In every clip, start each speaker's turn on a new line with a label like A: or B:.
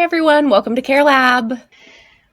A: everyone. Welcome to Care Lab.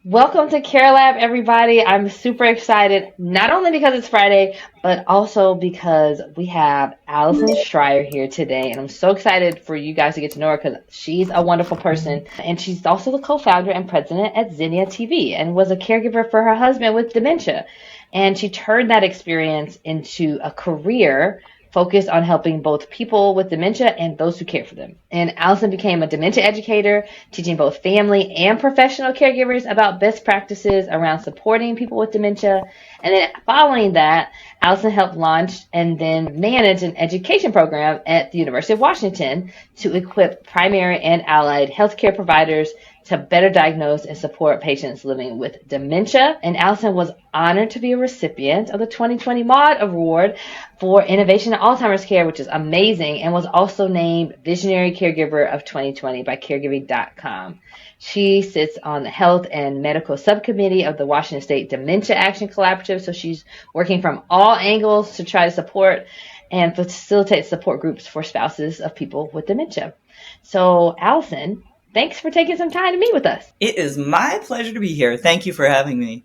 B: Welcome to Care Lab, everybody. I'm super excited, not only because it's Friday, but also because we have Allyson Schrier here today. And I'm so excited for you guys to get to know her because she's a wonderful person. And she's also the co-founder and president at Zinnia TV and was a caregiver for her husband with dementia. And she turned that experience into a career focused on helping both people with dementia and those who care for them. And Allyson became a dementia educator, teaching both family and professional caregivers about best practices around supporting people with dementia. And then following that, Allyson helped launch and then manage an education program at the University of Washington to equip primary and allied healthcare providers to better diagnose and support patients living with dementia. And Allyson was honored to be a recipient of the 2020 MAUD Award for Innovation in Alzheimer's Care, which is amazing, and was also named Visionary Caregiver of 2020 by caregiving.com. She sits on the Health and Medical Subcommittee of the Washington State Dementia Action Collaborative, so she's working from all angles to try to support and facilitate support groups for spouses of people with dementia. So, Allyson, thanks for taking some time to meet with us.
C: It is my pleasure to be here. Thank you for having me.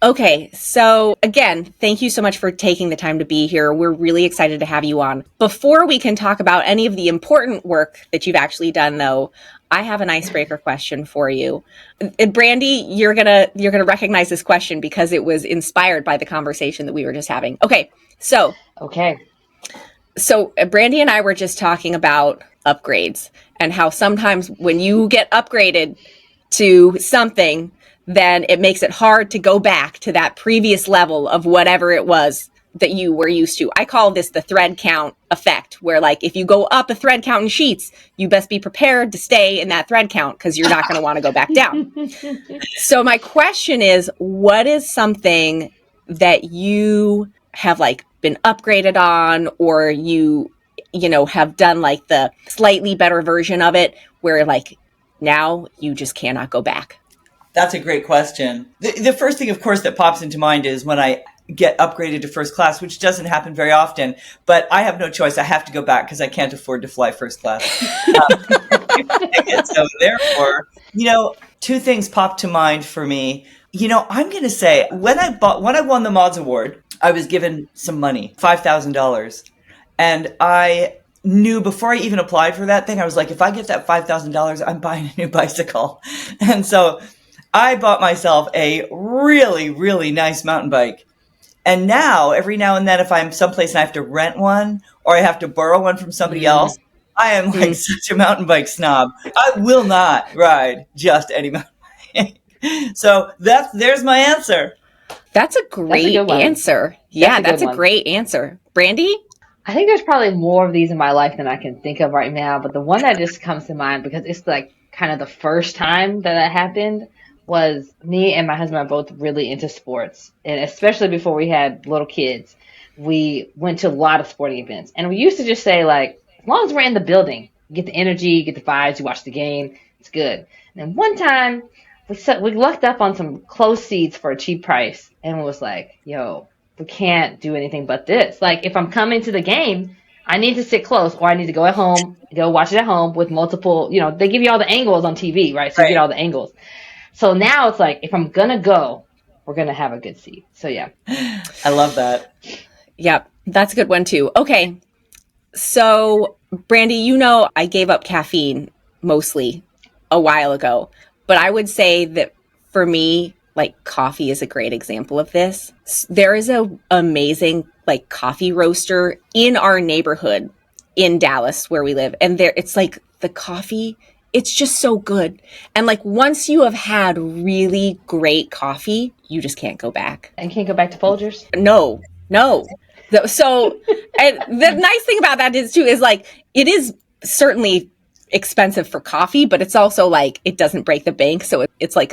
A: Okay, so again, thank you so much for taking the time to be here. We're really excited to have you on. Before we can talk about any of the important work that you've actually done, though, I have an icebreaker question for you. And Brandy, you're gonna recognize this question because it was inspired by the conversation that we were just having. Okay. So Brandy and I were just talking about upgrades and how sometimes when you get upgraded to something, then it makes it hard to go back to that previous level of whatever it was that you were used to. I call this the thread count effect, where like if you go up a thread count in Sheets, you best be prepared to stay in that thread count because you're not going to want to go back down. So my question is, what is something that you have like been upgraded on, or you have done like the slightly better version of it where like now you just cannot go back?
C: That's a great question. The first thing, of course, that pops into mind is when I get upgraded to first class, which doesn't happen very often, but I have no choice. I have to go back because I can't afford to fly first class. So therefore, two things pop to mind for me. I'm going to say when I won the Mods Award, I was given some money, $5,000. And I knew before I even applied for that thing, I was like, if I get that $5,000, I'm buying a new bicycle. And so I bought myself a really, really nice mountain bike. And now, every now and then, if I'm someplace and I have to rent one or I have to borrow one from somebody else, I am like such a mountain bike snob. I will not ride just any mountain bike. So there's my answer.
A: That's a great answer. Yeah, that's a great answer. Brandy?
B: I think there's probably more of these in my life than I can think of right now, but the one that just comes to mind because it's like kind of the first time that happened was me and my husband are both really into sports. And especially before we had little kids, we went to a lot of sporting events. And we used to just say, like, as long as we're in the building, you get the energy, you get the vibes, you watch the game, it's good. And then one time, we lucked up on some closed seats for a cheap price and was like, yo, we can't do anything but this. Like, if I'm coming to the game, I need to sit close or I need to go watch it at home with multiple, they give you all the angles on TV, right? So you get all the angles. So now it's like, if I'm going to go, we're going to have a good seat. So, yeah.
C: I love that.
A: Yep. That's a good one, too. Okay. So, Brandy, I gave up caffeine mostly a while ago. But I would say that for me, like coffee is a great example of this. There is a amazing like coffee roaster in our neighborhood in Dallas where we live. And it's like the coffee, it's just so good. And like once you have had really great coffee, you just can't go back.
B: And can't go back to Folgers?
A: No. So and the nice thing about that is like, it is certainly expensive for coffee, but it's also like, it doesn't break the bank. So it's like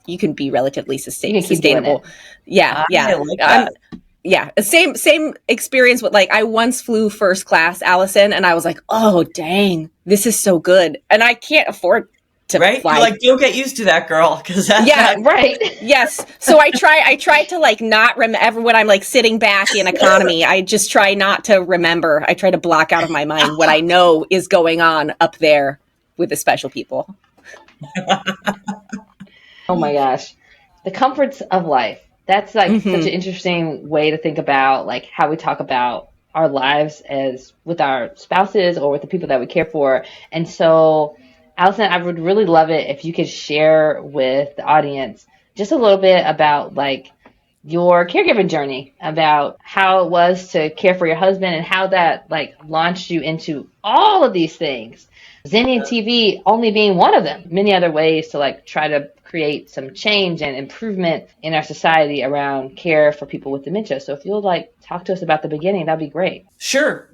A: you can be relatively sustainable. Yeah.
C: I like that.
A: Yeah. Same experience with like, I once flew first class, Allyson, and I was like, oh, dang, this is so good. And I can't afford to
C: fly. You're like, you'll get used to that, girl.
B: Right.
A: Yes. So I try to like not remember when I'm like sitting back in economy. I just try not to remember. I try to block out of my mind what I know is going on up there with the special people.
B: Oh my gosh. The comforts of life. That's like such
A: Mm-hmm.
B: an interesting way to think about like how we talk about our lives as with our spouses or with the people that we care for. And so, Allyson, I would really love it if you could share with the audience just a little bit about like your caregiving journey, about how it was to care for your husband and how that like launched you into all of these things. Zinnia TV only being one of them, many other ways to like try to create some change and improvement in our society around care for people with dementia. So if you'll like talk to us about the beginning, that'd be great.
C: Sure.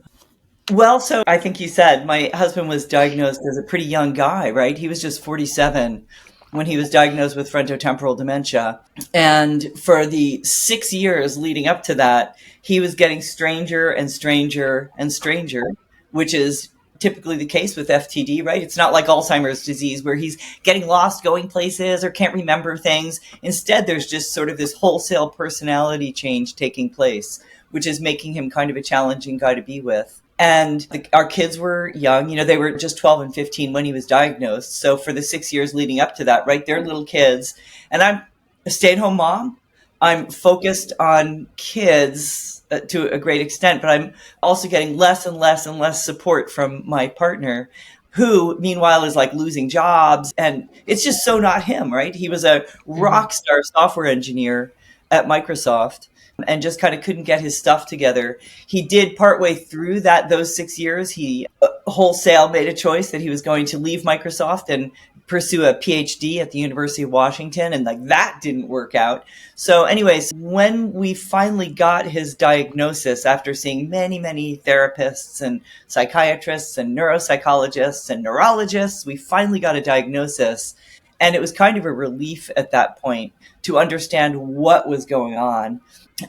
C: Well, so I think you said my husband was diagnosed as a pretty young guy, right? He was just 47 when he was diagnosed with frontotemporal dementia. And for the 6 years leading up to that, he was getting stranger and stranger and stranger, which is typically the case with FTD, right? It's not like Alzheimer's disease where he's getting lost going places or can't remember things. Instead, there's just sort of this wholesale personality change taking place, which is making him kind of a challenging guy to be with. And our kids were young, they were just 12 and 15 when he was diagnosed. So for the 6 years leading up to that, right, they're little kids. And I'm a stay-at-home mom. I'm focused on kids to a great extent, but I'm also getting less and less and less support from my partner, who meanwhile is like losing jobs. And it's just so not him, right? He was a rock star software engineer at Microsoft and just kind of couldn't get his stuff together. He did partway through those 6 years, he wholesale made a choice that he was going to leave Microsoft and pursue a PhD at the University of Washington. And like that didn't work out. So anyways, when we finally got his diagnosis after seeing many, many therapists and psychiatrists and neuropsychologists and neurologists, we finally got a diagnosis. And it was kind of a relief at that point to understand what was going on.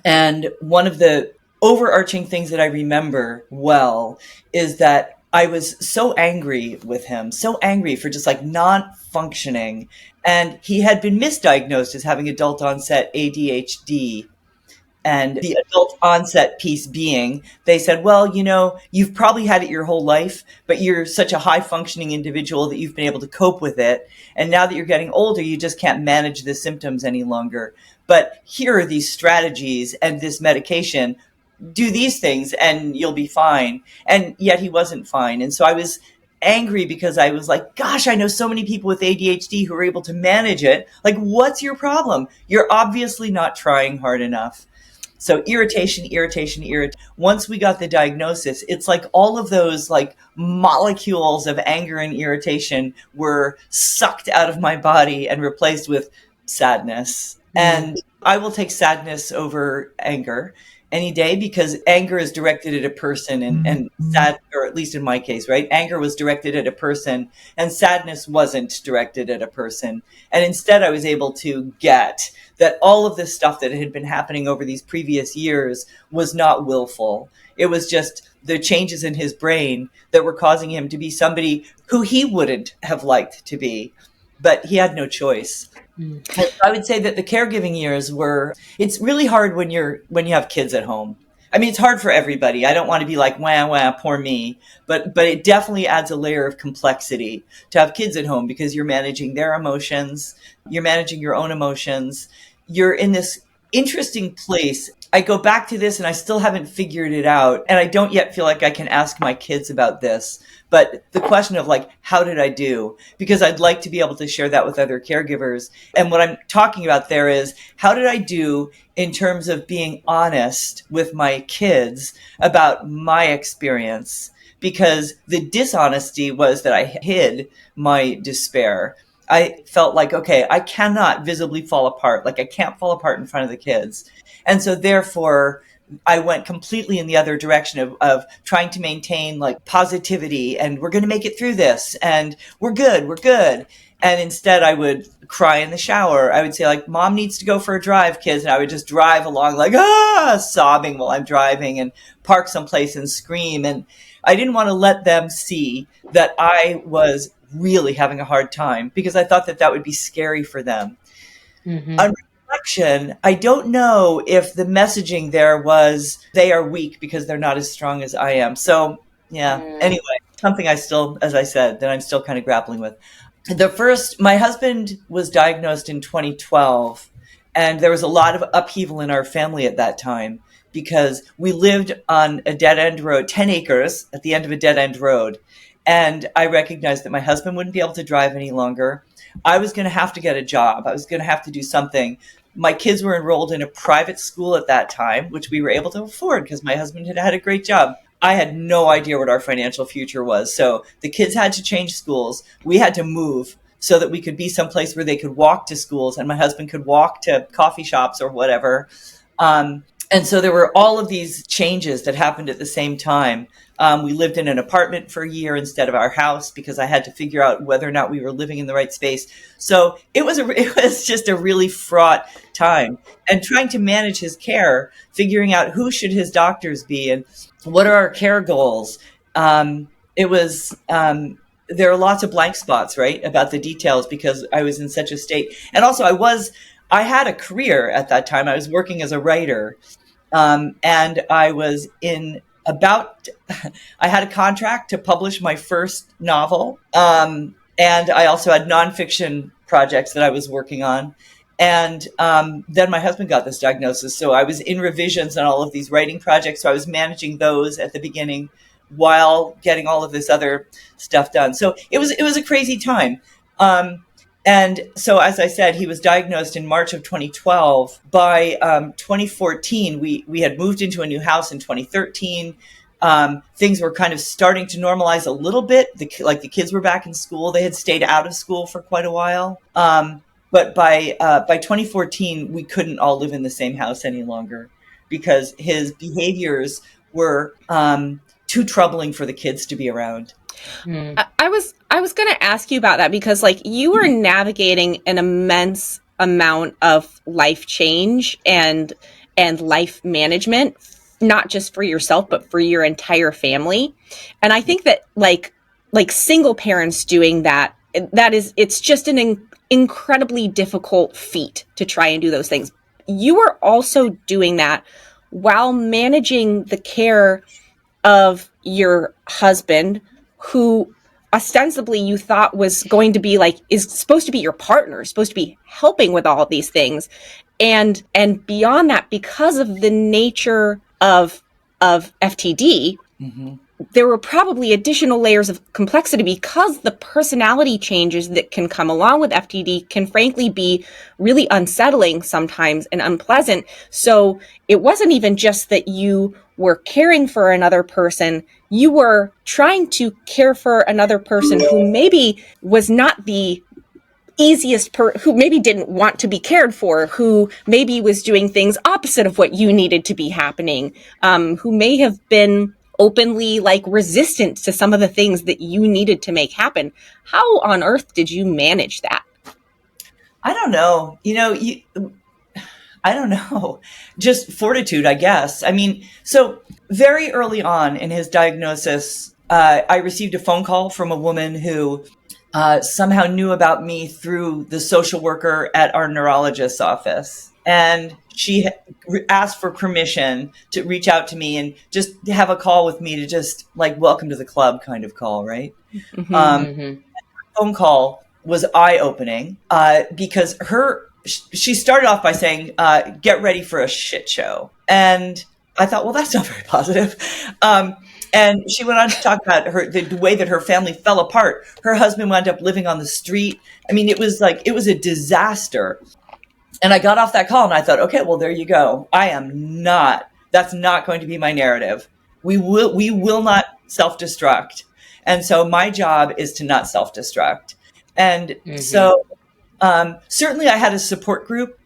C: And one of the overarching things that I remember well is that I was so angry with him, so angry for just like not functioning. And he had been misdiagnosed as having adult onset ADHD. And the adult onset piece being, they said, well, you've probably had it your whole life, but you're such a high functioning individual that you've been able to cope with it. And now that you're getting older, you just can't manage the symptoms any longer. But here are these strategies and this medication. Do these things and you'll be fine. And yet he wasn't fine. And so I was angry because I was like, gosh, I know so many people with ADHD who are able to manage it. Like, what's your problem? You're obviously not trying hard enough. So irritation. Once we got the diagnosis, it's like all of those like molecules of anger and irritation were sucked out of my body and replaced with sadness. And I will take sadness over anger any day because anger is directed at a person and sad, or at least in my case, right? Anger was directed at a person and sadness wasn't directed at a person. And instead I was able to get that all of this stuff that had been happening over these previous years was not willful. It was just the changes in his brain that were causing him to be somebody who he wouldn't have liked to be, but he had no choice. I would say that the caregiving years it's really hard when you have kids at home. I mean, it's hard for everybody. I don't want to be like, wah, poor me. But it definitely adds a layer of complexity to have kids at home because you're managing their emotions. You're managing your own emotions. You're in this interesting place. I go back to this and I still haven't figured it out. And I don't yet feel like I can ask my kids about this. But the question of like, how did I do? Because I'd like to be able to share that with other caregivers. And what I'm talking about there is, how did I do in terms of being honest with my kids about my experience? Because the dishonesty was that I hid my despair. I felt like, okay, I cannot visibly fall apart. Like I can't fall apart in front of the kids. And so therefore, I went completely in the other direction of trying to maintain like positivity and we're going to make it through this and we're good. And instead I would cry in the shower. I would say like, mom needs to go for a drive, kids. And I would just drive along like, sobbing while I'm driving and park someplace and scream. And I didn't want to let them see that I was really having a hard time because I thought that would be scary for them.
B: Mm-hmm.
C: On reflection, I don't know if the messaging there was they are weak because they're not as strong as I am. So yeah, anyway. something I still, as I said, that I'm still kind of grappling with. My husband was diagnosed in 2012, and there was a lot of upheaval in our family at that time because we lived on a dead end road, 10 acres at the end of a dead end road. And I recognized that my husband wouldn't be able to drive any longer. I was going to have to get a job. I was going to have to do something. My kids were enrolled in a private school at that time, which we were able to afford because my husband had had a great job. I had no idea what our financial future was. So the kids had to change schools. We had to move so that we could be someplace where they could walk to schools and my husband could walk to coffee shops or whatever. And so there were all of these changes that happened at the same time. We lived in an apartment for a year instead of our house because I had to figure out whether or not we were living in the right space. So it was just a really fraught time. And trying to manage his care, figuring out who should his doctors be and what are our care goals. There are lots of blank spots, right, about the details because I was in such a state. And also I had a career at that time. I was working as a writer. And I was I had a contract to publish my first novel. And I also had nonfiction projects that I was working on. And then my husband got this diagnosis. So I was in revisions on all of these writing projects. So I was managing those at the beginning while getting all of this other stuff done. So it was a crazy time. And so, as I said, he was diagnosed in March of 2012. By 2014, we had moved into a new house in 2013. Things were kind of starting to normalize a little bit. The kids were back in school. They had stayed out of school for quite a while. But by 2014, we couldn't all live in the same house any longer because his behaviors were too troubling for the kids to be around.
A: I was going to ask you about that because you were navigating an immense amount of life change and life management, not just for yourself, but for your entire family. And I think that like single parents doing that, it's just an incredibly difficult feat to try and do those things. You were also doing that while managing the care of your husband, who ostensibly you thought was going to be is supposed to be your partner, supposed to be helping with all of these things. And beyond that, because of the nature of FTD, mm-hmm. there were probably additional layers of complexity because the personality changes that can come along with FTD can frankly be really unsettling sometimes and unpleasant. So it wasn't even just that you were caring for another person, you were trying to care for another person who maybe was not the easiest who maybe didn't want to be cared for, who maybe was doing things opposite of what you needed to be happening, who may have been openly resistant to some of the things that you needed to make happen. How on earth did you manage that?
C: I don't know. I don't know. Just fortitude, I guess. I mean, so very early on in his diagnosis, I received a phone call from a woman who somehow knew about me through the social worker at our neurologist's office. And she asked for permission to reach out to me and just have a call with me to just welcome to the club kind of call, right? Mm-hmm, mm-hmm. Phone call was eye-opening because she started off by saying, get ready for a shit show. And I thought, well, that's not very positive. And she went on to talk about the way that her family fell apart. Her husband wound up living on the street. I mean, it was a disaster. And I got off that call and I thought, okay, well, there you go. That's not going to be my narrative. We will not self-destruct. And so my job is to not self-destruct. And mm-hmm. so certainly I had a support group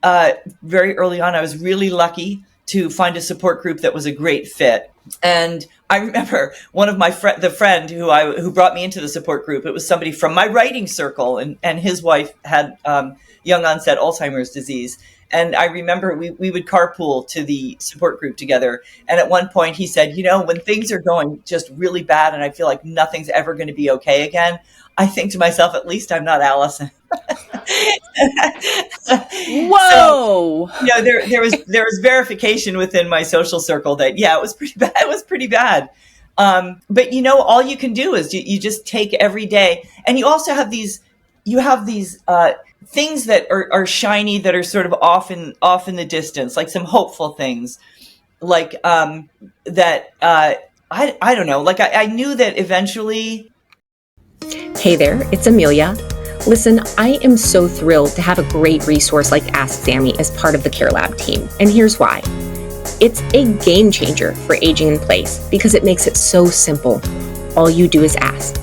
C: very early on. I was really lucky to find a support group that was a great fit. And I remember one of the friend who brought me into the support group, it was somebody from my writing circle, and his wife had young onset Alzheimer's disease. And I remember we would carpool to the support group together. And at one point he said, when things are going just really bad and I feel like nothing's ever going to be okay again, I think to myself, at least I'm not Allyson.
A: Whoa!
C: So, there was verification within my social circle that, yeah, it was pretty bad. It was pretty bad. But all you can do is you just take every day, and you also have these things that are shiny, that are sort of off in the distance, like some hopeful things, like that. I don't know. Like I knew that eventually.
A: Hey there, it's Amelia. Listen, I am so thrilled to have a great resource like Ask Sammy as part of the Care Lab team, and here's why. It's a game changer for aging in place because it makes it so simple. All you do is ask.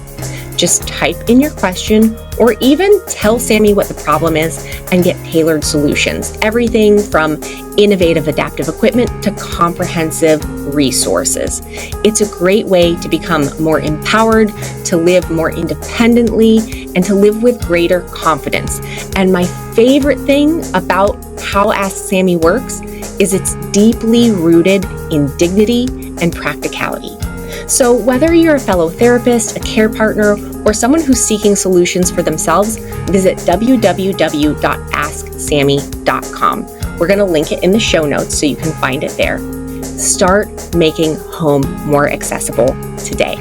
A: Just type in your question or even tell Sammy what the problem is and get tailored solutions. Everything from innovative adaptive equipment to comprehensive resources. It's a great way to become more empowered, to live more independently, and to live with greater confidence. And my favorite thing about how Ask Sammy works is it's deeply rooted in dignity and practicality. So whether you're a fellow therapist, a care partner, or someone who's seeking solutions for themselves, visit www.asksammy.com. We're going to link it in the show notes so you can find it there. Start making home more accessible today.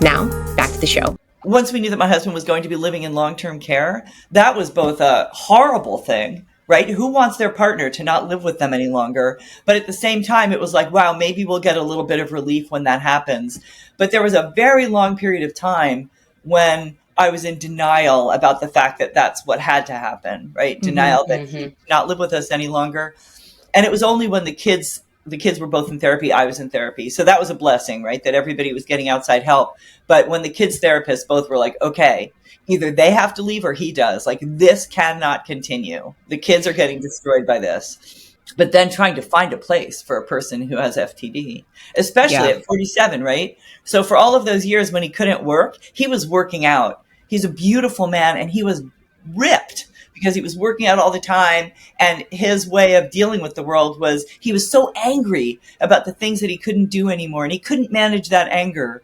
A: Now, back to the show.
C: Once we knew that my husband was going to be living in long-term care, that was both a horrible thing, right? Who wants their partner to not live with them any longer? But at the same time, it was like, wow, maybe we'll get a little bit of relief when that happens. But there was a very long period of time when I was in denial about the fact that that's what had to happen, right? Denial that he could not live with us any longer. And it was only when the kids were both in therapy, I was in therapy. So that was a blessing, right? That everybody was getting outside help. But when the kids' therapists both were like, okay, either they have to leave or he does. Like, this cannot continue. The kids are getting destroyed by this. But then trying to find a place for a person who has FTD, especially at 47, right? So for all of those years when he couldn't work, he was working out. He's a beautiful man, and he was ripped because he was working out all the time. And his way of dealing with the world was he was so angry about the things that he couldn't do anymore, and he couldn't manage that anger.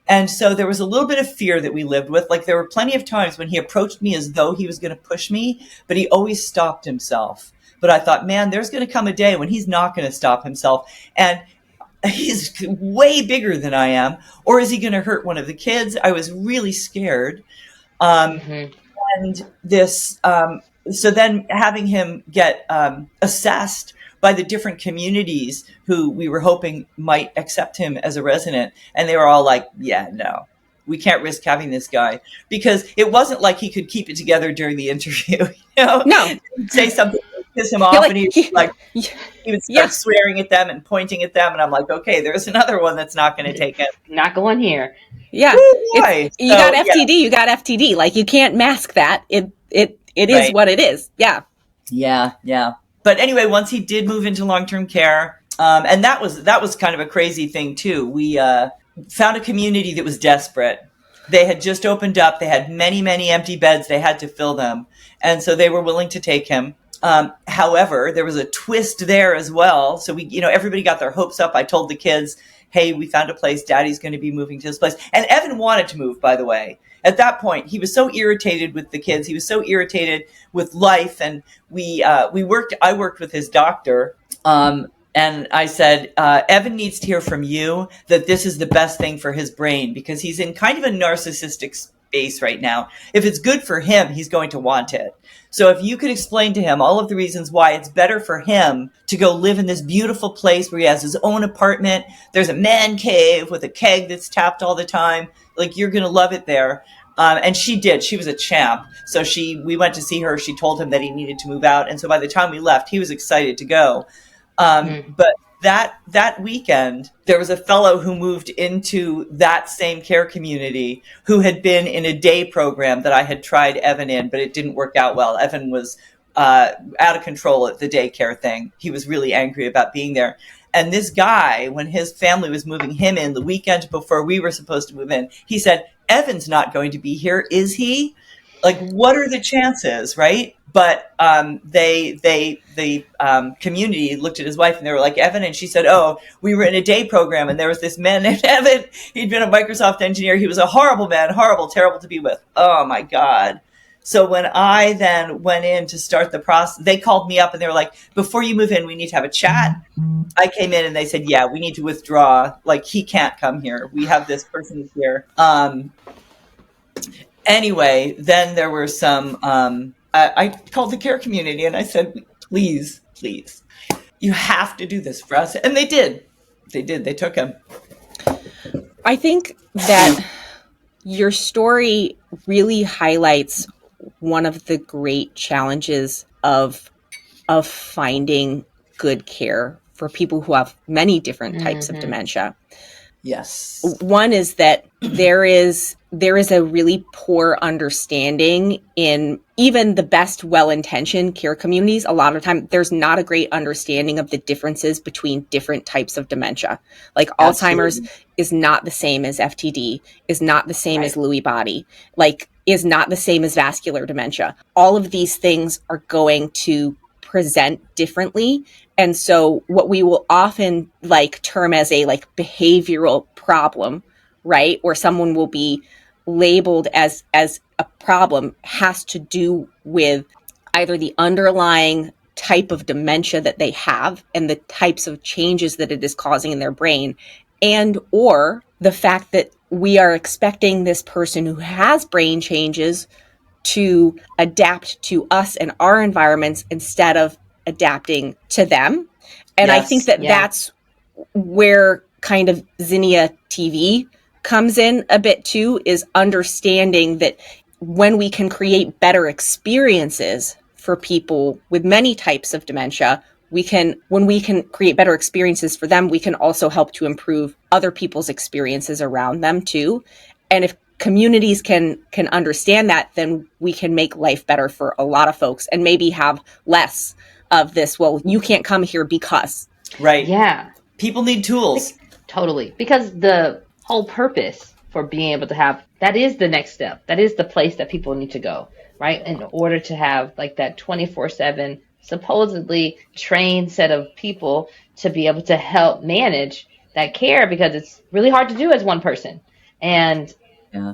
C: And so there was a little bit of fear that we lived with. Like, there were plenty of times when he approached me as though he was going to push me, but he always stopped himself. But I thought, man, there's going to come a day when he's not going to stop himself. And he's way bigger than I am. Or is he going to hurt one of the kids? I was really scared. And this, so then having him get assessed by the different communities who we were hoping might accept him as a resident. And they were all like, yeah, no, we can't risk having this guy, because it wasn't like he could keep it together during the interview.
A: No.
C: Say something, piss him off, and he would start swearing at them and pointing at them. And I'm like, okay, there's another one that's not going to take it.
B: Not going here.
A: Yeah. You got FTD, you got FTD. Like, you can't mask that. It is what it is. Yeah.
C: Yeah. But anyway, once he did move into long-term care, and that was kind of a crazy thing too. We found a community that was desperate. They had just opened up. They had many, many empty beds. They had to fill them. And so they were willing to take him. However, there was a twist there as well. So everybody got their hopes up. I told the kids, hey, we found a place. Daddy's going to be moving to this place. And Evan wanted to move, by the way. At that point, he was so irritated with the kids. He was so irritated with life. And I worked with his doctor. And I said, Evan needs to hear from you that this is the best thing for his brain, because he's in kind of a narcissistic space right now. If it's good for him, he's going to want it. So if you could explain to him all of the reasons why it's better for him to go live in this beautiful place where he has his own apartment, there's a man cave with a keg that's tapped all the time, like, you're going to love it there. And she did. She was a champ. So we went to see her. She told him that he needed to move out. And so by the time we left, he was excited to go. But that weekend, there was a fellow who moved into that same care community who had been in a day program that I had tried Evan in, but it didn't work out well. Evan was out of control at the daycare thing. He was really angry about being there. And this guy, when his family was moving him in the weekend before we were supposed to move in, he said, Evan's not going to be here, is he? Like, what are the chances, right? But the community looked at his wife and they were like, Evan, and she said, oh, we were in a day program and there was this man named Evan. He'd been a Microsoft engineer. He was a horrible man, horrible, terrible to be with. Oh my God. So when I then went in to start the process, they called me up and they were like, before you move in, we need to have a chat. I came in and they said, yeah, we need to withdraw. Like, he can't come here. We have this person here. Anyway, then there were some, I called the care community and I said, please, you have to do this for us. And they did. They took him.
A: I think that your story really highlights one of the great challenges of finding good care for people who have many different types of dementia.
C: Yes.
A: One is that there is a really poor understanding in even the best well-intentioned care communities. A lot of time there's not a great understanding of the differences between different types of dementia. Like Alzheimer's is not the same as FTD, is not the same as Lewy body, like is not the same as vascular dementia. All of these things are going to present differently. And so what we will often like term as a like behavioral problem, right? Or someone will be labeled as a problem has to do with either the underlying type of dementia that they have and the types of changes that it is causing in their brain, and or the fact that we are expecting this person who has brain changes to adapt to us and our environments instead of adapting to them. And I think that that's where kind of Zinnia TV comes in a bit too, is understanding that when we can create better experiences for people with many types of dementia, when we can create better experiences for them, we can also help to improve other people's experiences around them too. And if communities can understand that, then we can make life better for a lot of folks and maybe have less of this, well, you can't come here because.
C: Right.
B: Yeah.
C: People need tools.
B: Totally. Because the whole purpose for being able to have, that is the next step. That is the place that people need to go, right? In order to have like that 24/7 supposedly trained set of people to be able to help manage that care, because it's really hard to do as one person. And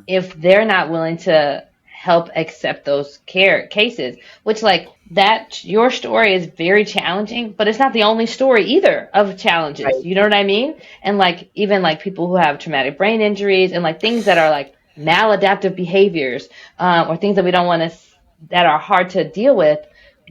B: if they're not willing to help accept those care cases, which like that, your story is very challenging, but it's not the only story either of challenges. Right. You know what I mean? And like, even like people who have traumatic brain injuries and like things that are like maladaptive behaviors, or things that we don't want to, that are hard to deal with,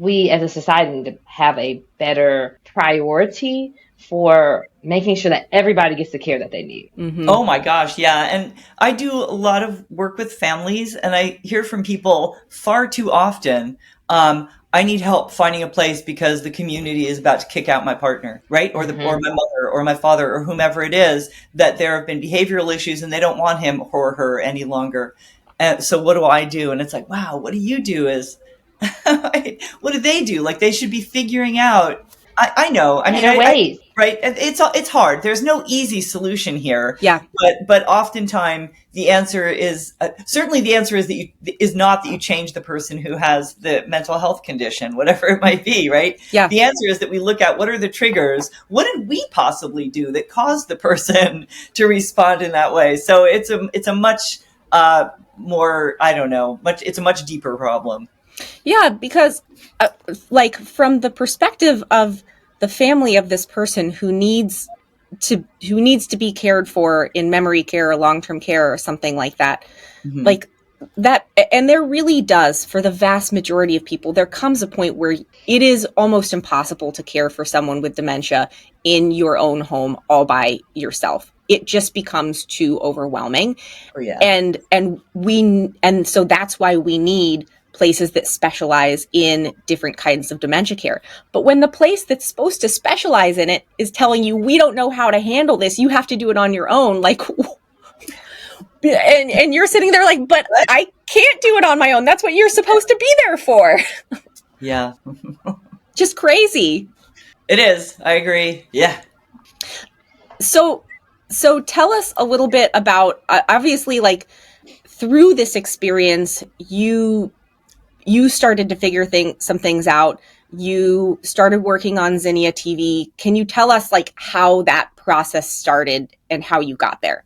B: we as a society need to have a better priority for making sure that everybody gets the care that they need.
C: Mm-hmm. Oh my gosh, yeah. And I do a lot of work with families, and I hear from people far too often, I need help finding a place because the community is about to kick out my partner, right? Or or my mother or my father or whomever it is, that there have been behavioral issues and they don't want him or her any longer. And so what do I do? And it's like, wow, what do you do is, what do they do? Like, they should be figuring out. I know. I mean, right? It's hard. There's no easy solution here.
A: Yeah.
C: But oftentimes the answer is certainly the answer is not that you change the person who has the mental health condition, whatever it might be, right?
A: Yeah.
C: The answer is that we look at what are the triggers. What did we possibly do that caused the person to respond in that way? So it's a much more, I don't know, it's a much deeper problem.
A: Yeah, because like from the perspective of the family of this person who needs to be cared for in memory care or long-term care or something like that, like that, and there really does, for the vast majority of people, there comes a point where it is almost impossible to care for someone with dementia in your own home all by yourself. It just becomes too overwhelming.
C: Oh, yeah.
A: And so that's why we need places that specialize in different kinds of dementia care. But when the place that's supposed to specialize in it is telling you, we don't know how to handle this, you have to do it on your own, like, and you're sitting there like, but I can't do it on my own. That's what you're supposed to be there for.
C: Yeah.
A: Just crazy.
C: It is. I agree. Yeah.
A: So tell us a little bit about, obviously, like, through this experience, you started to figure some things out. You started working on Zinnia TV. Can you tell us like how that process started and how you got there?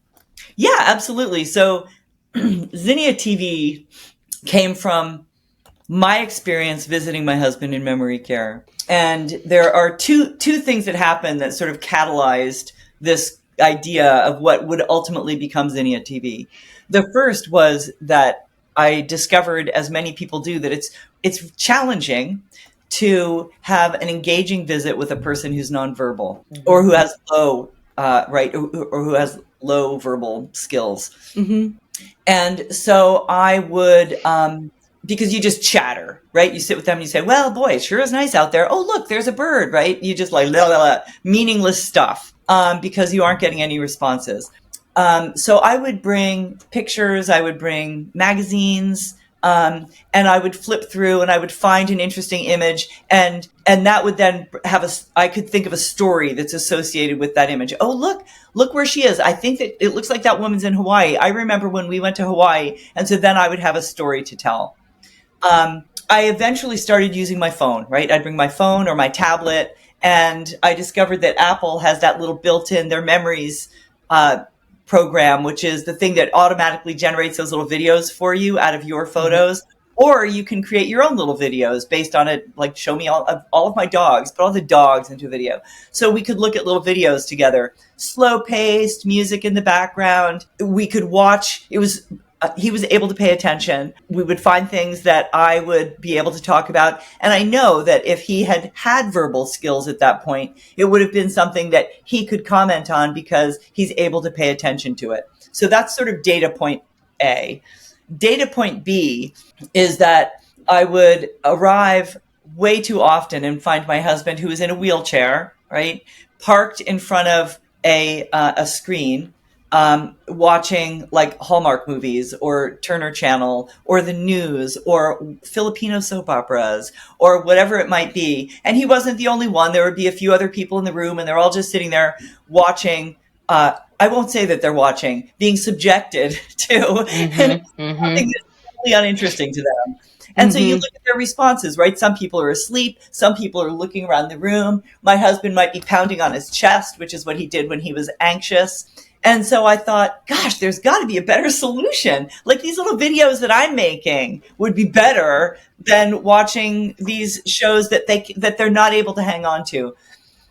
C: Yeah, absolutely. So Zinnia TV came from my experience visiting my husband in memory care. And there are two things that happened that sort of catalyzed this idea of what would ultimately become Zinnia TV. The first was that I discovered, as many people do, that it's challenging to have an engaging visit with a person who's nonverbal or who has low, or who has low verbal skills.
A: Mm-hmm.
C: And so I would, because you just chatter, right? You sit with them and you say, well, boy, it sure is nice out there. Oh, look, there's a bird, right? You just like meaningless stuff, because you aren't getting any responses. So I would bring pictures, I would bring magazines, and I would flip through and I would find an interesting image, and that would then I could think of a story that's associated with that image. Oh, look where she is. I think that it looks like that woman's in Hawaii. I remember when we went to Hawaii. And so then I would have a story to tell. I eventually started using my phone, right? I'd bring my phone or my tablet, and I discovered that Apple has that little built-in their memories, program, which is the thing that automatically generates those little videos for you out of your photos. Or you can create your own little videos based on it, like show me all of my dogs, put all the dogs into a video. So we could look at little videos together, slow paced, music in the background. We could watch. He was able to pay attention. We would find things that I would be able to talk about. And I know that if he had verbal skills at that point, it would have been something that he could comment on because he's able to pay attention to it. So that's sort of data point A. Data point B is that I would arrive way too often and find my husband, who is in a wheelchair, right, parked in front of a screen, watching like Hallmark movies or Turner Channel or the news or Filipino soap operas or whatever it might be. And he wasn't the only one. There would be a few other people in the room, and they're all just sitting there watching. I won't say that they're watching, being subjected to something that's totally uninteresting to them. And so you look at their responses, right? Some people are asleep. Some people are looking around the room. My husband might be pounding on his chest, which is what he did when he was anxious. And so I thought, gosh, there's got to be a better solution. Like these little videos that I'm making would be better than watching these shows that they're not able to hang on to.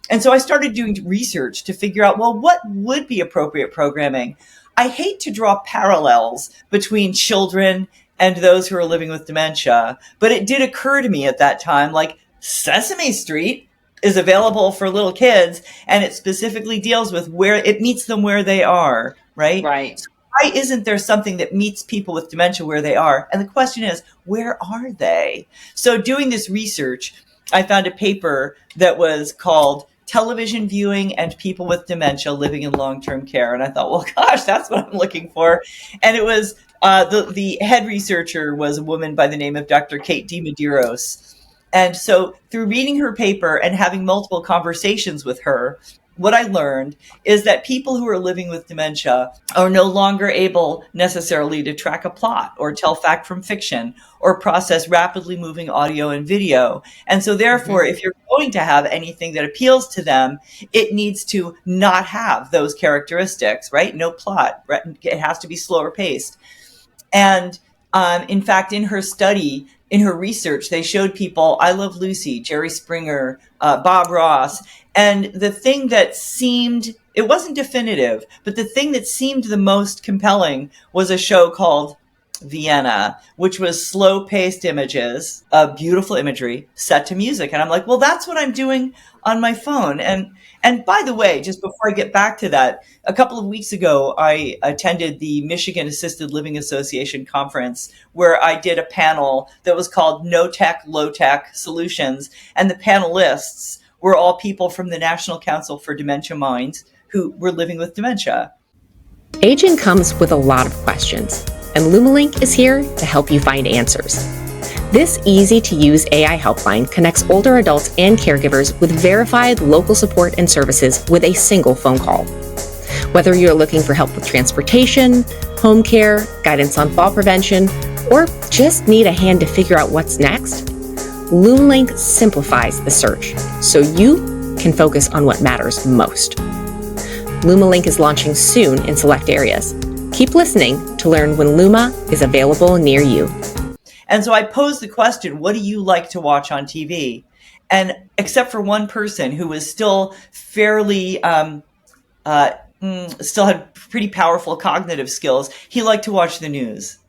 C: And so I started doing research to figure out, well, what would be appropriate programming? I hate to draw parallels between children and those who are living with dementia, but it did occur to me at that time, like Sesame Street is available for little kids, and it specifically deals with where it meets them where they are, right?
B: Right.
C: So why isn't there something that meets people with dementia where they are? And the question is, where are they? So doing this research, I found a paper that was called Television Viewing and People with Dementia Living in Long-Term Care. And I thought, well, gosh, that's what I'm looking for. And it was, the head researcher was a woman by the name of Dr. Kate DiMedeiros. And so through reading her paper and having multiple conversations with her, what I learned is that people who are living with dementia are no longer able necessarily to track a plot or tell fact from fiction or process rapidly moving audio and video. And so therefore, if you're going to have anything that appeals to them, it needs to not have those characteristics, right? No plot. Right? It has to be slower paced. And in fact, in her study, in her research, they showed people I Love Lucy, Jerry Springer, Bob Ross. And the thing that seemed, it wasn't definitive, but the thing that seemed the most compelling was a show called Vienna, which was slow-paced images, beautiful imagery set to music. And I'm like, well, that's what I'm doing on my phone. And by the way, just before I get back to that, a couple of weeks ago, I attended the Michigan Assisted Living Association conference where I did a panel that was called No Tech, Low Tech Solutions. And the panelists were all people from the National Council for Dementia Minds who were living with dementia.
A: Aging comes with a lot of questions, and LumaLink is here to help you find answers. This easy-to-use AI helpline connects older adults and caregivers with verified local support and services with a single phone call. Whether you're looking for help with transportation, home care, guidance on fall prevention, or just need a hand to figure out what's next, LumaLink simplifies the search so you can focus on what matters most. LumaLink is launching soon in select areas. Keep listening to learn when Luma is available near you.
C: And so I posed the question, what do you like to watch on TV? And except for one person who was still fairly, still had pretty powerful cognitive skills, he liked to watch the news.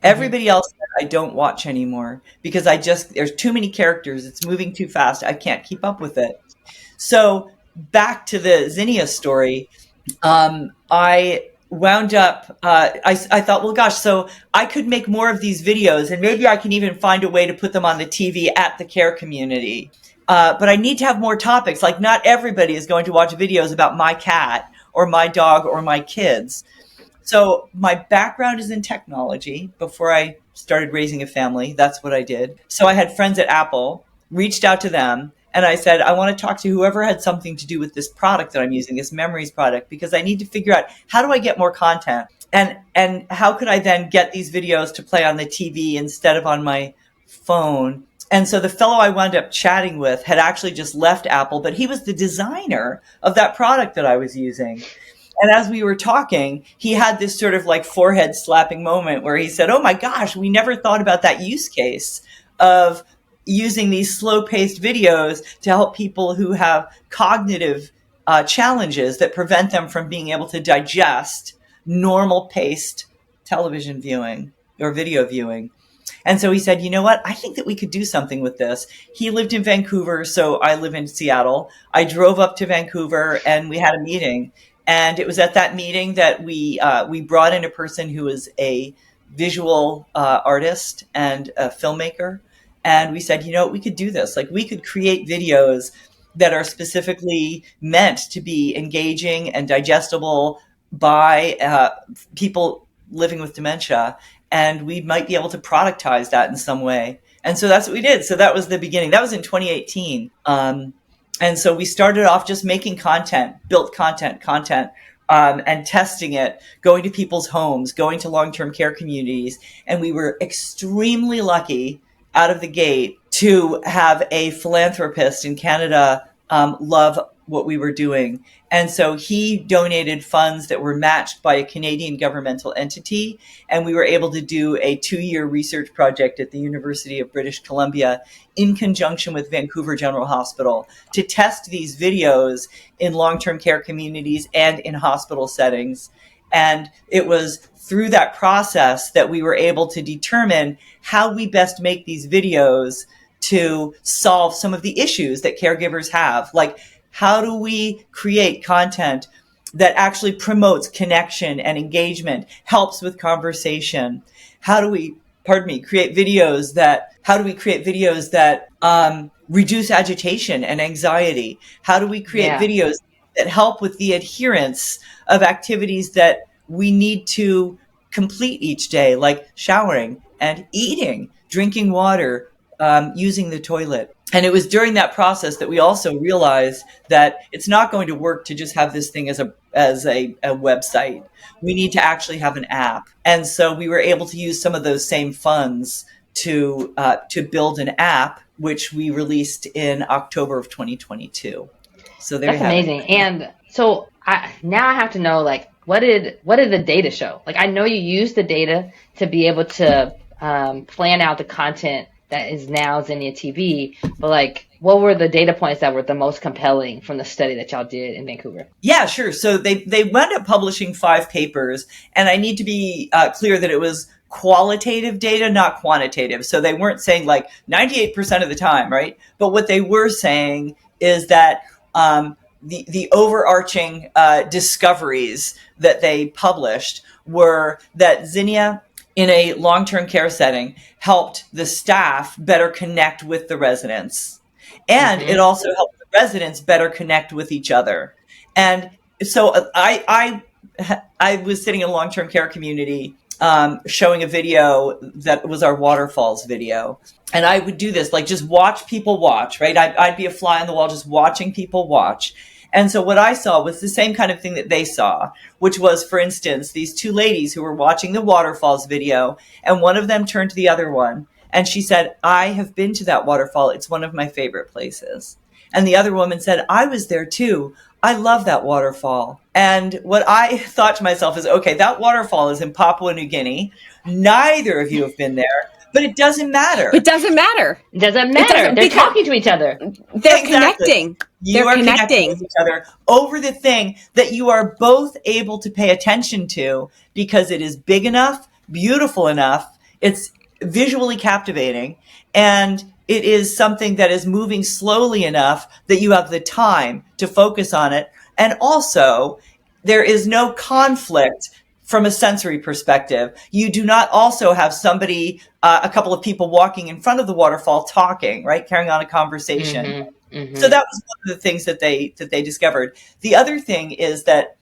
C: Everybody else said, I don't watch anymore because there's too many characters. It's moving too fast. I can't keep up with it. So back to the Zinnia story. I wound up, I thought, well, gosh, so I could make more of these videos and maybe I can even find a way to put them on the TV at the care community. But I need to have more topics. Like, not everybody is going to watch videos about my cat or my dog or my kids. So my background is in technology. Before I started raising a family, that's what I did. So I had friends at Apple, reached out to them, and I said, I want to talk to whoever had something to do with this product that I'm using, this memories product, because I need to figure out, how do I get more content? And how could I then get these videos to play on the TV instead of on my phone? And so the fellow I wound up chatting with had actually just left Apple, but he was the designer of that product that I was using. And as we were talking, he had this sort of like forehead slapping moment where he said, oh my gosh, we never thought about that use case of using these slow-paced videos to help people who have cognitive challenges that prevent them from being able to digest normal-paced television viewing or video viewing. And so he said, you know what? I think that we could do something with this. He lived in Vancouver, so I live in Seattle. I drove up to Vancouver and we had a meeting. And it was at that meeting that we brought in a person who was a visual artist and a filmmaker. And we said, you know, we could do this. Like, we could create videos that are specifically meant to be engaging and digestible by people living with dementia. And we might be able to productize that in some way. And so that's what we did. So that was the beginning. That was in 2018. And so we started off just making content, built content, and testing it, going to people's homes, going to long-term care communities. And we were extremely lucky out of the gate to have a philanthropist in Canada love what we were doing. And so he donated funds that were matched by a Canadian governmental entity. And we were able to do a 2-year research project at the University of British Columbia in conjunction with Vancouver General Hospital to test these videos in long-term care communities and in hospital settings. And it was through that process that we were able to determine how we best make these videos to solve some of the issues that caregivers have. Like, how do we create content that actually promotes connection and engagement, helps with conversation? How do we, create videos that reduce agitation and anxiety? How do we create videos that help with the adherence of activities that we need to complete each day, like showering and eating, drinking water, using the toilet? And it was during that process that we also realized that it's not going to work to just have this thing as a website. We need to actually have an app. And so we were able to use some of those same funds to build an app, which we released in October of 2022. So that's
B: amazing. And so now I have to know, like, what did the data show? Like, I know you used the data to be able to plan out the content that is now Zinnia TV, but like, what were the data points that were the most compelling from the study that y'all did in Vancouver?
C: Yeah, sure. So they wound up publishing 5 papers, and I need to be clear that it was qualitative data, not quantitative. So they weren't saying like 98% of the time, right? But what they were saying is that the overarching discoveries that they published were that Zinnia in a long-term care setting helped the staff better connect with the residents. And it also helped the residents better connect with each other. And so I was sitting in a long-term care community showing a video that was our waterfalls video. And I would do this, like, just watch people watch, right? I'd be a fly on the wall just watching people watch. And so what I saw was the same kind of thing that they saw, which was, for instance, these 2 ladies who were watching the waterfalls video, and one of them turned to the other one, and she said, I have been to that waterfall. It's one of my favorite places. And the other woman said, I was there too. I love that waterfall. And what I thought to myself is, okay, that waterfall is in Papua New Guinea. Neither of you have been there, But it doesn't matter.
A: It doesn't matter.
B: It doesn't matter. They're talking to each other.
A: They're connecting.
C: You are connecting with each other over the thing that you are both able to pay attention to because it is big enough, beautiful enough, it's visually captivating, and it is something that is moving slowly enough that you have the time to focus on it. And also, there is no conflict from a sensory perspective. You do not also have somebody, a couple of people walking in front of the waterfall talking, right? Carrying on a conversation.
B: Mm-hmm, mm-hmm.
C: So that was one of the things that they discovered. The other thing is that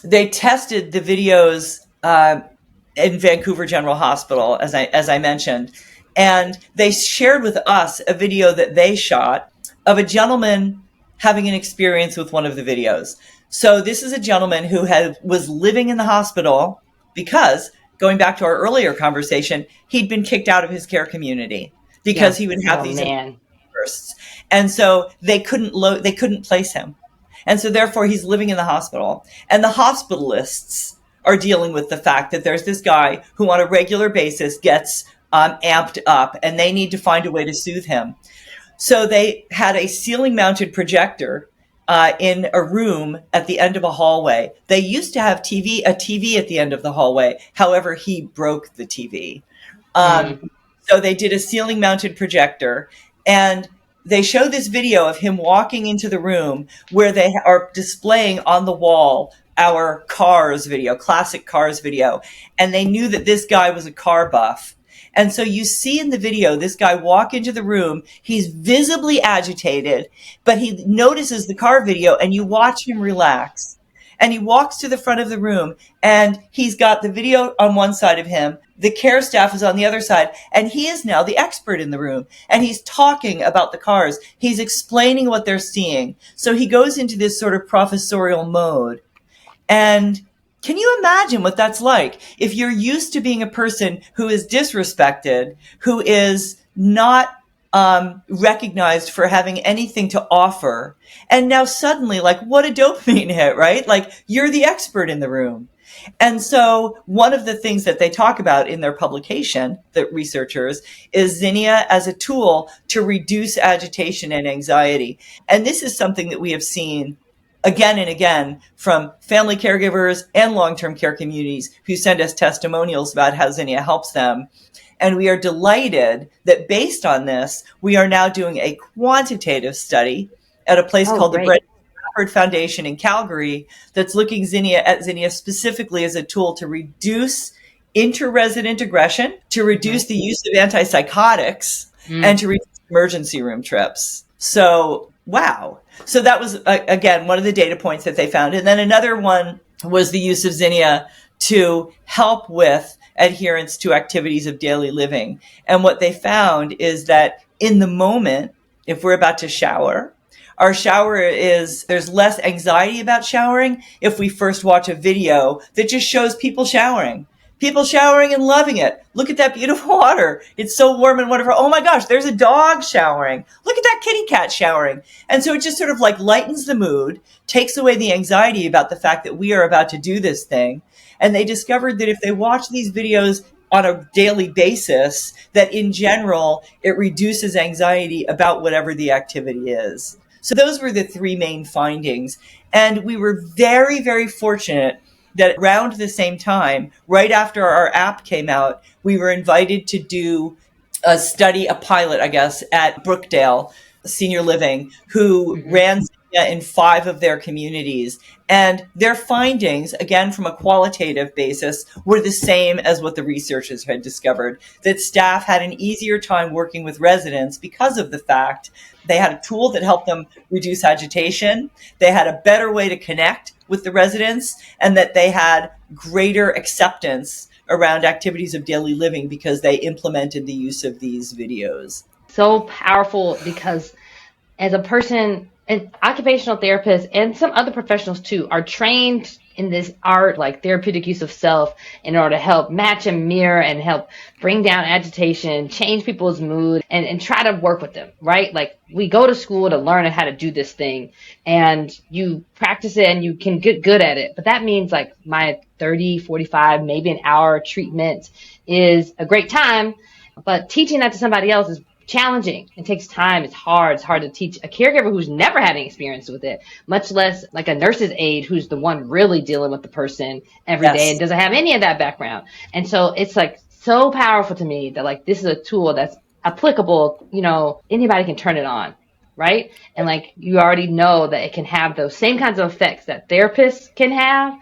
C: they tested the videos in Vancouver General Hospital, as I mentioned, and they shared with us a video that they shot of a gentleman having an experience with one of the videos. So this is a gentleman who was living in the hospital because, going back to our earlier conversation, he'd been kicked out of his care community because he would have these bursts. And so they couldn't place him. And so therefore he's living in the hospital. And the hospitalists are dealing with the fact that there's this guy who on a regular basis gets amped up, and they need to find a way to soothe him. So they had a ceiling mounted projector in a room at the end of a hallway. They used to have a TV at the end of the hallway. However, he broke the TV. So they did a ceiling mounted projector, and they show this video of him walking into the room where they are displaying on the wall our Cars video, classic Cars video. And they knew that this guy was a car buff. And so you see in the video, this guy walk into the room. He's visibly agitated, but he notices the car video, and you watch him relax. And he walks to the front of the room, and he's got the video on one side of him. The care staff is on the other side, and he is now the expert in the room. And he's talking about the cars. He's explaining what they're seeing. So he goes into this sort of professorial mode. And can you imagine what that's like? If you're used to being a person who is disrespected, who is not recognized for having anything to offer, and now suddenly, like, what a dopamine hit, right? Like, you're the expert in the room. And so one of the things that they talk about in their publication, the researchers, is Zinnia as a tool to reduce agitation and anxiety. And this is something that we have seen again and again from family caregivers and long-term care communities who send us testimonials about how Zinnia helps them. And we are delighted that based on this, we are now doing a quantitative study at a place called the Brett Foundation in Calgary that's looking at Zinnia specifically as a tool to reduce inter-resident aggression, to reduce the use of antipsychotics, and to reduce emergency room trips. So, wow. So that was, again, one of the data points that they found. And then another one was the use of Zinnia to help with adherence to activities of daily living. And what they found is that in the moment, if we're about to shower, our shower there's less anxiety about showering if we first watch a video that just shows people showering and loving it. Look at that beautiful water. It's so warm and wonderful. Oh my gosh, there's a dog showering. Look at that kitty cat showering. And so it just sort of like lightens the mood, takes away the anxiety about the fact that we are about to do this thing. And they discovered that if they watch these videos on a daily basis, that in general, it reduces anxiety about whatever the activity is. So those were the three main findings. And we were very, very fortunate that around the same time, right after our app came out, we were invited to do a study, a pilot, I guess, at Brookdale Senior Living, who ran in 5 of their communities. And their findings, again, from a qualitative basis, were the same as what the researchers had discovered, that staff had an easier time working with residents because of the fact they had a tool that helped them reduce agitation, they had a better way to connect with the residents, and that they had greater acceptance around activities of daily living because they implemented the use of these videos.
B: So powerful, because as a person, and occupational therapists and some other professionals too are trained in this art, like therapeutic use of self, in order to help match and mirror and help bring down agitation, change people's mood, and try to work with them, right? Like, we go to school to learn how to do this thing, and you practice it and you can get good at it. But that means like my 30, 45, maybe an hour treatment is a great time. But teaching that to somebody else is challenging. It takes time. It's hard. It's hard to teach a caregiver who's never had any experience with it, much less like a nurse's aide who's the one really dealing with the person every day and
C: Yes.
B: doesn't have any of that background. And so it's like so powerful to me that like this is a tool that's applicable, anybody can turn it on, right? And like you already know that it can have those same kinds of effects that therapists can have,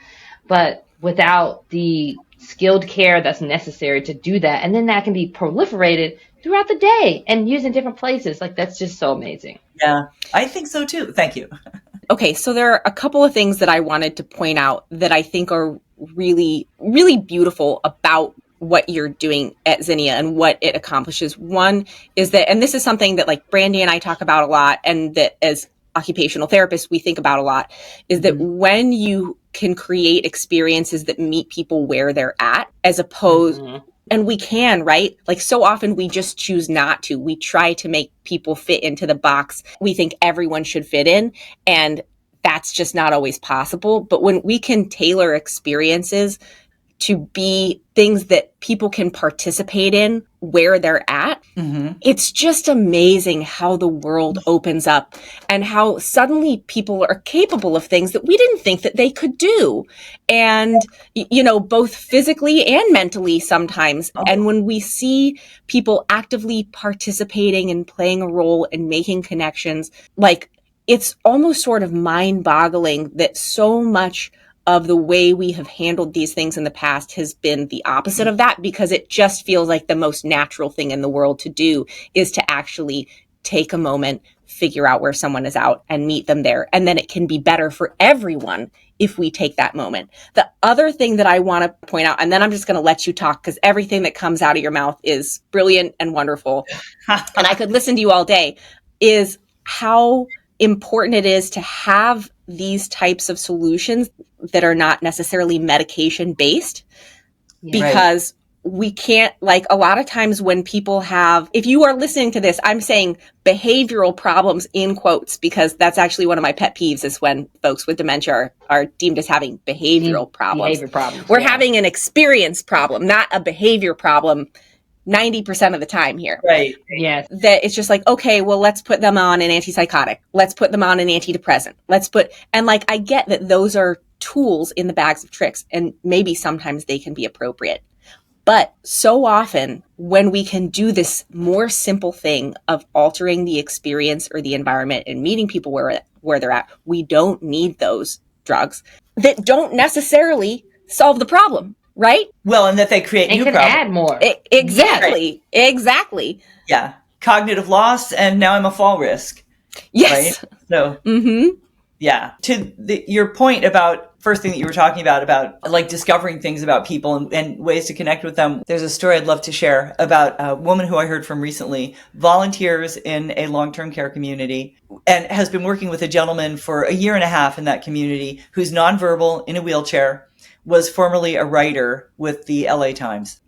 B: but without the skilled care that's necessary to do that. And then that can be proliferated throughout the day and used in different places. Like that's just so amazing.
C: Yeah, I think so too. Thank you.
A: Okay, so there are a couple of things that I wanted to point out that I think are really, really beautiful about what you're doing at Zinnia and what it accomplishes. One is that, and this is something that like Brandy and I talk about a lot, and that as occupational therapists we think about a lot, is that when you can create experiences that meet people where they're at, as opposed, and we can, right? Like so often we just choose not to. We try to make people fit into the box we think everyone should fit in. And that's just not always possible. But when we can tailor experiences to be things that people can participate in where they're at, it's just amazing how the world opens up and how suddenly people are capable of things that we didn't think that they could do. And, both physically and mentally sometimes. And when we see people actively participating and playing a role and making connections, like it's almost sort of mind-boggling that so much of the way we have handled these things in the past has been the opposite of that, because it just feels like the most natural thing in the world to do is to actually take a moment, figure out where someone is out and meet them there. And then it can be better for everyone if we take that moment. The other thing that I want to point out, and then I'm just going to let you talk because everything that comes out of your mouth is brilliant and wonderful, and I could listen to you all day, is how important it is to have these types of solutions that are not necessarily medication based, because we can't, like a lot of times when people have, if you are listening to this, I'm saying behavioral problems in quotes, because that's actually one of my pet peeves is when folks with dementia are deemed as having behavioral problems.
B: Behavior problems.
A: We're having an experience problem, not a behavior problem. 90% of the time here.
C: Right.
B: Yes.
A: That it's just like, okay, well, let's put them on an antipsychotic. Let's put them on an antidepressant. And like, I get that those are tools in the bags of tricks, and maybe sometimes they can be appropriate. But so often when we can do this more simple thing of altering the experience or the environment and meeting people where they're at, we don't need those drugs that don't necessarily solve the problem. Right?
C: Well, and that they create new problems.
B: Add more.
A: Exactly. Exactly.
C: Yeah. Cognitive loss, and now I'm a fall risk.
A: Yes.
C: Right? So, yeah. To your point about first thing that you were talking about like discovering things about people and ways to connect with them. There's a story I'd love to share about a woman who I heard from recently, volunteers in a long-term care community and has been working with a gentleman for a year and a half in that community who's nonverbal, in a wheelchair, was formerly a writer with the LA Times.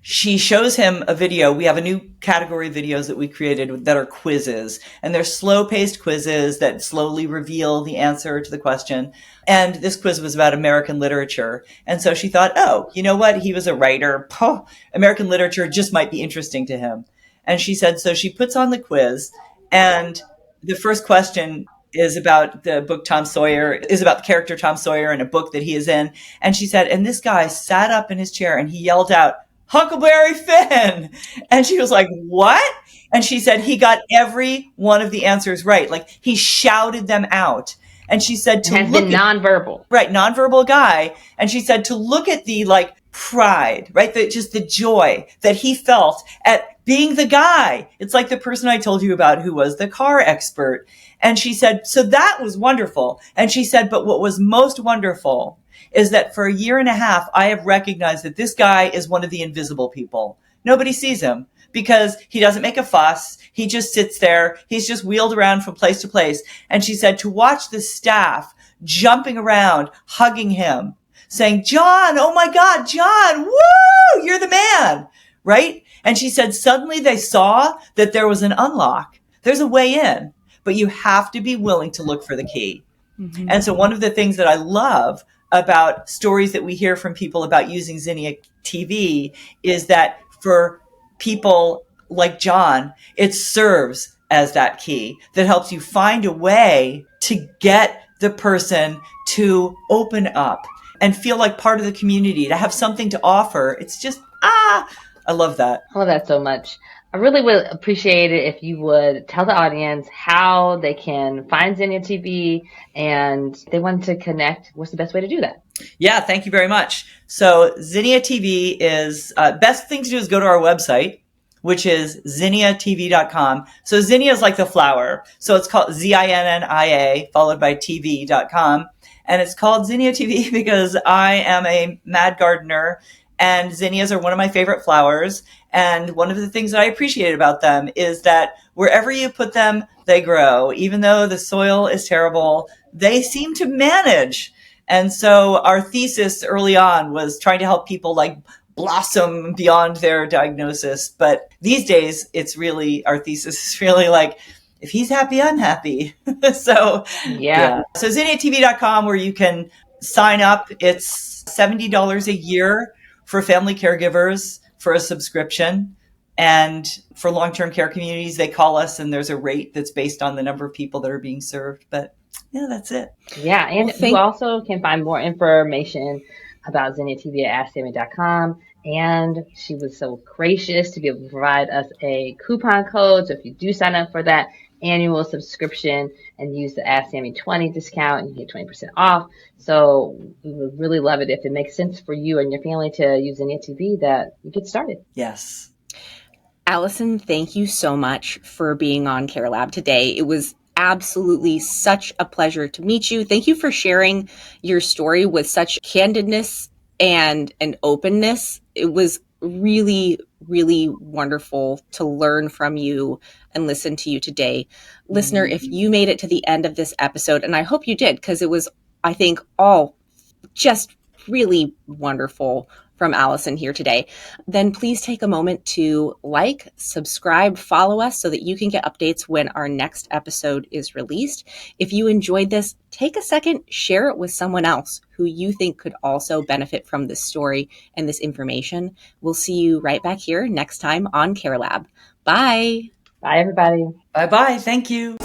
C: She shows him a video. We have a new category of videos that we created that are quizzes, and they're slow-paced quizzes that slowly reveal the answer to the question. And this quiz was about American literature. And so she thought, oh, you know what? He was a writer. American literature just might be interesting to him. And she said, so she puts on the quiz, and the first question is about the book is about the character Tom Sawyer in a book that he is in. And she said, and this guy sat up in his chair and he yelled out, Huckleberry Finn. And she was like, what? And she said, he got every one of the answers right. Like he shouted them out. And she said,
B: nonverbal.
C: Right. Nonverbal guy. And she said, to look at the like pride, right? Just the joy that he felt at being the guy. It's like the person I told you about who was the car expert. And she said, so that was wonderful. And she said, but what was most wonderful is that for a year and a half, I have recognized that this guy is one of the invisible people. Nobody sees him because he doesn't make a fuss. He just sits there. He's just wheeled around from place to place. And she said, to watch the staff jumping around, hugging him, saying, John, oh my God, John, woo, you're the man, right? And she said, suddenly they saw that there was an unlock. There's a way in, but you have to be willing to look for the key. Mm-hmm. And so one of the things that I love about stories that we hear from people about using Zinnia TV is that for people like John, it serves as that key that helps you find a way to get the person to open up and feel like part of the community, to have something to offer. It's just, I love that.
B: I love that so much. I really would appreciate it if you would tell the audience how they can find Zinnia TV, and if they want to connect, what's the best way to do that?
C: Yeah, thank you very much. So Zinnia TV is, best thing to do is go to our website, which is zinniatv.com. So Zinnia is like the flower. So it's called Zinnia, followed by TV.com. And it's called Zinnia TV because I am a mad gardener, and zinnias are one of my favorite flowers. And one of the things that I appreciate about them is that wherever you put them, they grow. Even though the soil is terrible, they seem to manage. And so our thesis early on was trying to help people like blossom beyond their diagnosis. But these days, it's really, our thesis is really like, if he's happy, I'm happy. So,
B: Yeah.
C: So zinniatv.com, where you can sign up. It's $70 a year for family caregivers for a subscription. And for long-term care communities, they call us, and there's a rate that's based on the number of people that are being served. But yeah, that's it.
B: Yeah, and you also can find more information about Zinnia TV at AskSammy.com. And she was so gracious to be able to provide us a coupon code. So if you do sign up for that annual subscription and use the Ask Sammy 20 discount, you get 20% off. So we would really love it if it makes sense for you and your family to use Zinnia TV, that you get started.
C: Yes.
A: Allyson, thank you so much for being on Care Lab today. It was absolutely such a pleasure to meet you. Thank you for sharing your story with such candidness and openness. It was really, really wonderful to learn from you and listen to you today. Listener, if you made it to the end of this episode, and I hope you did, because it was, I think, all just really wonderful from Allyson here today, then please take a moment to like, subscribe, follow us so that you can get updates when our next episode is released. If you enjoyed this, take a second, share it with someone else who you think could also benefit from this story and this information. We'll see you right back here next time on Care Lab. Bye.
B: Bye, everybody.
C: Bye-bye. Thank you.